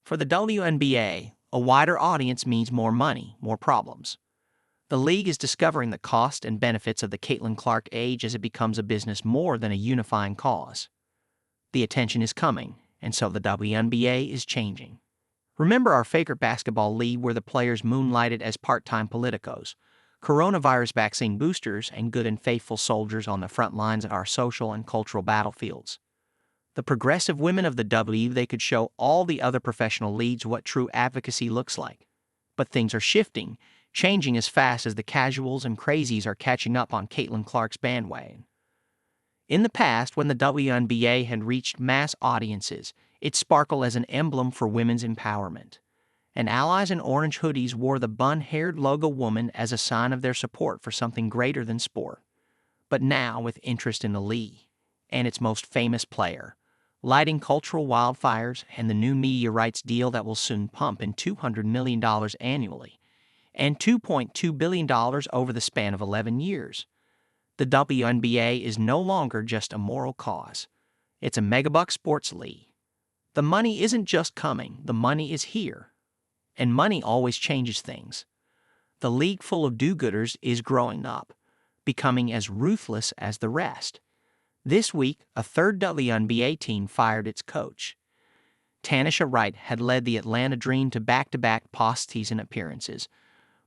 For the WNBA, a wider audience means more money, more problems. The league is discovering the cost and benefits of the Caitlin Clark age as it becomes a business more than a unifying cause. The attention is coming, and so the WNBA is changing. Remember our favorite basketball league where the players moonlighted as part-time politicos, coronavirus vaccine boosters, and good and faithful soldiers on the front lines of our social and cultural battlefields? The progressive women of the W, they could show all the other professional leagues what true advocacy looks like. But things are shifting, changing as fast as the casuals and crazies are catching up on Caitlin Clark's bandwagon. In the past, when the WNBA had reached mass audiences, it sparkled as an emblem for women's empowerment. And allies in orange hoodies wore the bun-haired logo woman as a sign of their support for something greater than sport. But now, with interest in the league and its most famous player, lighting cultural wildfires and the new media rights deal that will soon pump in $200 million annually, and $2.2 billion over the span of 11 years. The WNBA is no longer just a moral cause. It's a megabuck sports league. The money isn't just coming, the money is here. And money always changes things. The league full of do-gooders is growing up, becoming as ruthless as the rest. This week, a third WNBA team fired its coach. Tanisha Wright had led the Atlanta Dream to back-to-back postseason appearances,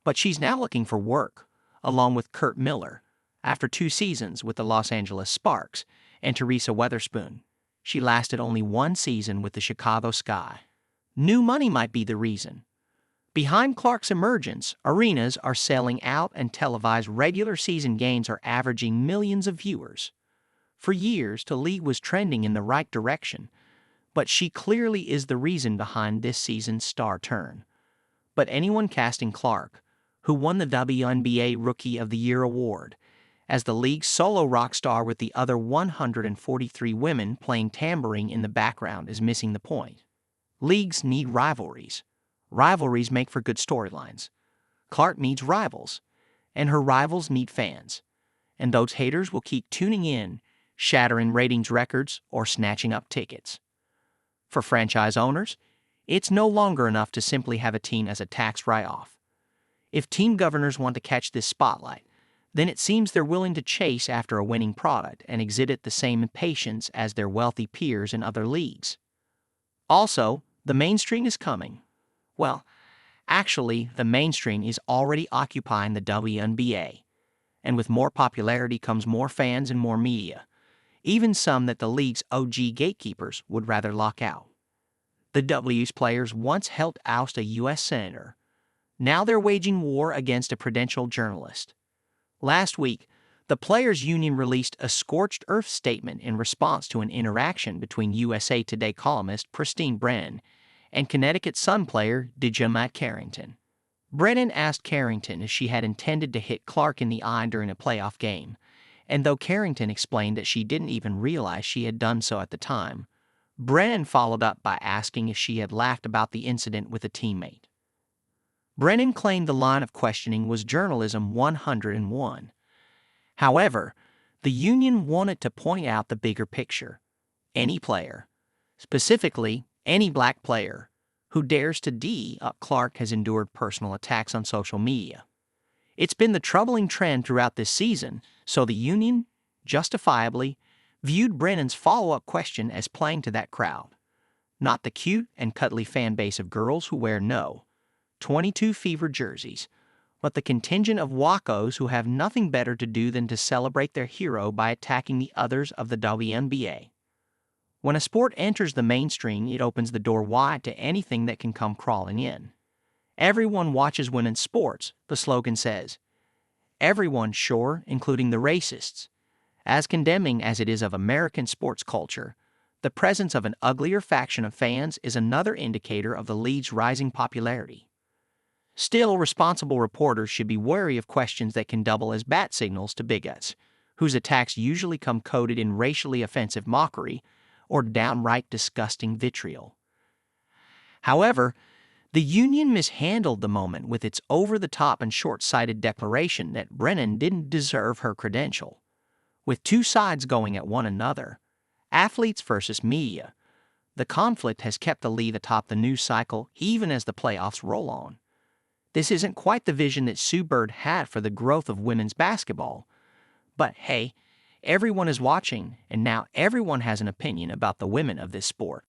but she's now looking for work, along with Kurt Miller, after 2 seasons with the Los Angeles Sparks, and Teresa Weatherspoon. She lasted only 1 season with the Chicago Sky. New money might be the reason. Behind Clark's emergence, arenas are selling out and televised regular season games are averaging millions of viewers. For years, the league was trending in the right direction, but she clearly is the reason behind this season's star turn. But anyone casting Clark, who won the WNBA Rookie of the Year award, as the league's solo rock star with the other 143 women playing tambourine in the background is missing the point. Leagues need rivalries. Rivalries make for good storylines. Clark needs rivals, and her rivals need fans. And those haters will keep tuning in, shattering ratings records or snatching up tickets. For franchise owners, it's no longer enough to simply have a team as a tax write-off. If team governors want to catch this spotlight, then it seems they're willing to chase after a winning product and exhibit the same impatience as their wealthy peers in other leagues. Also, the mainstream is coming. Well, actually, the mainstream is already occupying the WNBA. And with more popularity comes more fans and more media, even some that the league's OG gatekeepers would rather lock out. The W's players once helped oust a U.S. senator. Now they're waging war against a prudential journalist. Last week, the Players' Union released a scorched earth statement in response to an interaction between USA Today columnist Pristine Brennan and Connecticut Sun player DeJohnette Carrington. Brennan asked Carrington if she had intended to hit Clark in the eye during a playoff game, and though Carrington explained that she didn't even realize she had done so at the time, Brennan followed up by asking if she had laughed about the incident with a teammate. Brennan claimed the line of questioning was journalism 101. However, the union wanted to point out the bigger picture. Any player, specifically any black player, who dares to D-up Clark has endured personal attacks on social media. It's been the troubling trend throughout this season, so the union, justifiably, viewed Brennan's follow-up question as playing to that crowd. Not the cute and cuddly fan base of girls who wear 22 Fever jerseys, but the contingent of wackos who have nothing better to do than to celebrate their hero by attacking the others of the WNBA. When a sport enters the mainstream, it opens the door wide to anything that can come crawling in. Everyone watches women's sports, the slogan says. Everyone, sure, including the racists. As condemning as it is of American sports culture, the presence of an uglier faction of fans is another indicator of the league's rising popularity. Still, responsible reporters should be wary of questions that can double as bat signals to bigots, whose attacks usually come coded in racially offensive mockery or downright disgusting vitriol. However, the union mishandled the moment with its over-the-top and short-sighted declaration that Brennan didn't deserve her credential. With two sides going at one another, athletes versus media, The conflict has kept the league atop the news cycle even as the playoffs roll on. This isn't quite the vision that Sue Bird had for the growth of women's basketball. But hey, everyone is watching, and now everyone has an opinion about the women of this sport.